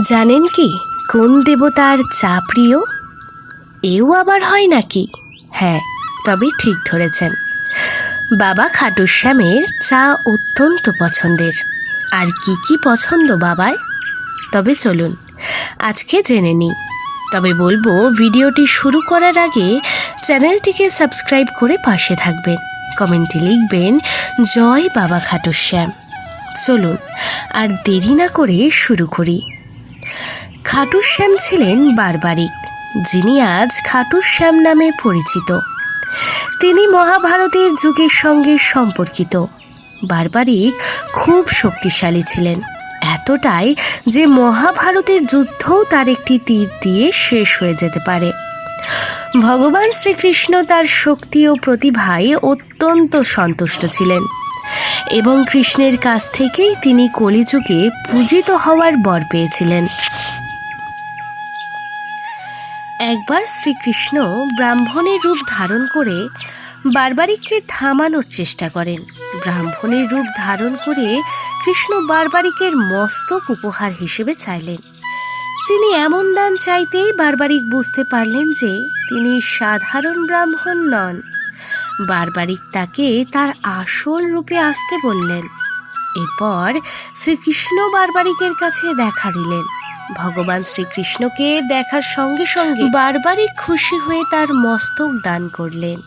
জানেন কি কোন দেবতার চা প্রিয়? এও আবার হয় নাকি? হ্যাঁ, তবে ঠিক ধরেছেন। বাবা খাটুশ্যামের চা অত্যন্ত পছন্দের। আর কি কি পছন্দ বাবার? তবে চলুন আজকে জেনে নিই। তবে বলবো, ভিডিওটি শুরু করার আগে চ্যানেলটিকে সাবস্ক্রাইব করে পাশে থাকবেন, কমেন্টে লিখবেন জয় বাবা খাটুশ্যাম। চলুন আর দেরি না করে শুরু করি। খাটুশ্যাম ছিলেন বারবারিক, যিনি আজ খাটুশ্যাম নামে পরিচিত। তিনি মহাভারতের যুগের সঙ্গে সম্পর্কিত। বারবারিক খুব শক্তিশালী ছিলেন, এতটাই যে মহাভারতের যুদ্ধও তার একটি তীর দিয়ে শেষ হয়ে যেতে পারে। ভগবান শ্রীকৃষ্ণ তার শক্তি ও প্রতিভায় অত্যন্ত সন্তুষ্ট ছিলেন এবং কৃষ্ণের কাছ থেকেই তিনি কলিযুগে পূজিত হওয়ার বর পেয়েছিলেন। একবার শ্রীকৃষ্ণ ব্রাহ্মণের রূপ ধারণ করে বারবারিককে থামানোর চেষ্টা করেন। ব্রাহ্মণের রূপ ধারণ করে কৃষ্ণ বারবারিকের মস্তক উপহার হিসেবে চাইলেন। তিনি এমন দান চাইতেই বারবারিক বুঝতে পারলেন যে তিনি সাধারণ ব্রাহ্মণ নন। বারবারিক তাকে তার আসল রূপে আসতে বললেন। এরপর শ্রীকৃষ্ণ বারবারিকের কাছে দেখা দিলেন। ভগবান শ্রীকৃষ্ণকে দেখার সঙ্গে সঙ্গে বারবারিক খুশি হয়ে তার মস্তক দান করলেন।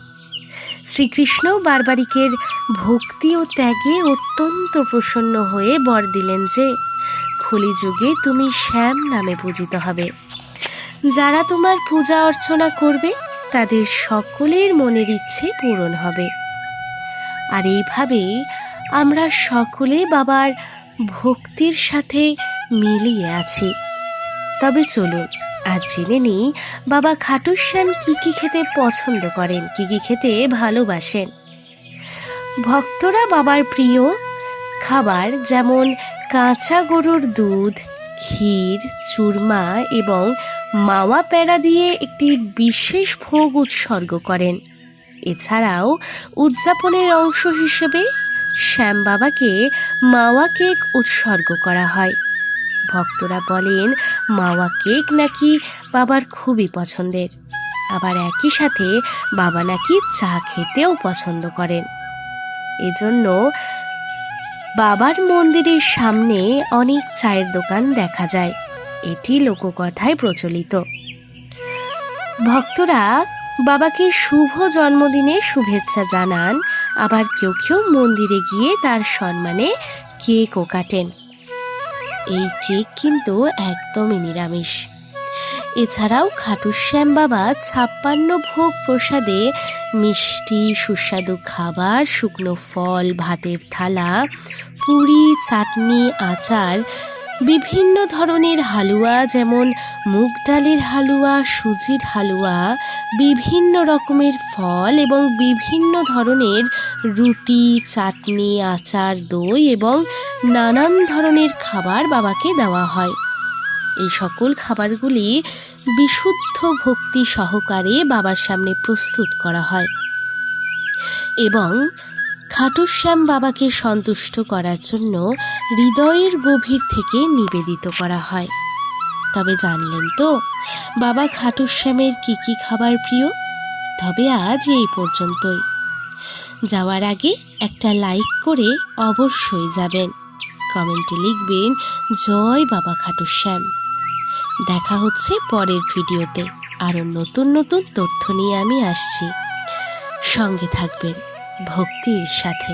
শ্রীকৃষ্ণ বারবারিকের ভক্তি ও ত্যাগে অত্যন্ত প্রসন্ন হয়ে বর দিলেন যে কলিযুগে তুমি শ্যাম নামে পূজিত হবে। যারা তোমার পূজা অর্চনা করবে তাদের সকলের মনের ইচ্ছে পূরণ হবে। আর এইভাবে আমরা সকলে বাবার ভক্তির সাথে মিলিয়ে আছি। তবে চলুন আজ জেনে নিই বাবা খাটুশ্যাম কি কি খেতে পছন্দ করেন, কি কি খেতে ভালোবাসেন। ভক্তরা বাবার প্রিয় খাবার যেমন কাঁচা গরুর দুধ, ক্ষীর, চুরমা এবং মাওয়া পেড়া দিয়ে একটি বিশেষ ভোগ উৎসর্গ করেন। এছাড়াও উদযাপনের অংশ হিসেবে শ্যাম বাবাকে মাওয়া কেক উৎসর্গ করা হয়। ভক্তরা বলেন মাওয়া কেক নাকি বাবার খুবই পছন্দের। আবার একই সাথে বাবা নাকি চা খেতেও পছন্দ করেন। এজন্য বাবার মন্দিরের সামনে অনেক চায়ের দোকান দেখা যায়। এটি লোককথায় প্রচলিত। ভক্তরা বাবাকে শুভ জন্মদিনে শুভেচ্ছা জানান। আবার কেউ কেউ মন্দিরে গিয়ে তার সম্মানে কেকও কাটেন। এই কেক কিন্তু একদমই নিরামিষ। এছাড়াও খাটুশ্যাম বাবা 56 ভোগ প্রসাদে মিষ্টি, সুস্বাদু খাবার, শুকনো ফল, ভাতের থালা, পুরি, চাটনি, আচার, বিভিন্ন ধরনের হালুয়া যেমন মুগ ডালের হালুয়া, সুজির হালুয়া, বিভিন্ন রকমের ফল এবং বিভিন্ন ধরনের রুটি, চাটনি, আচার, দই এবং নানান ধরনের খাবার বাবাকে দেওয়া হয়। এই সকল খাবারগুলি বিশুদ্ধ ভক্তি সহকারে বাবার সামনে প্রস্তুত করা হয় এবং খাটুশ্যাম বাবাকে সন্তুষ্ট করার জন্য হৃদয়ের গভীর থেকে নিবেদিত করা হয়। তবে জানলেন তো বাবা খাটুশ্যামের কি কি খাবার প্রিয়? তবে আজ এই পর্যন্তই। যাওয়ার আগে একটা লাইক করে অবশ্যই যাবেন, কমেন্টে লিখবেন জয় বাবা খাটুশ্যাম। দেখা হচ্ছে পরের ভিডিওতে। আরও নতুন নতুন তথ্য নিয়ে আমি আসছি। সঙ্গে থাকবেন ভক্তির সাথে।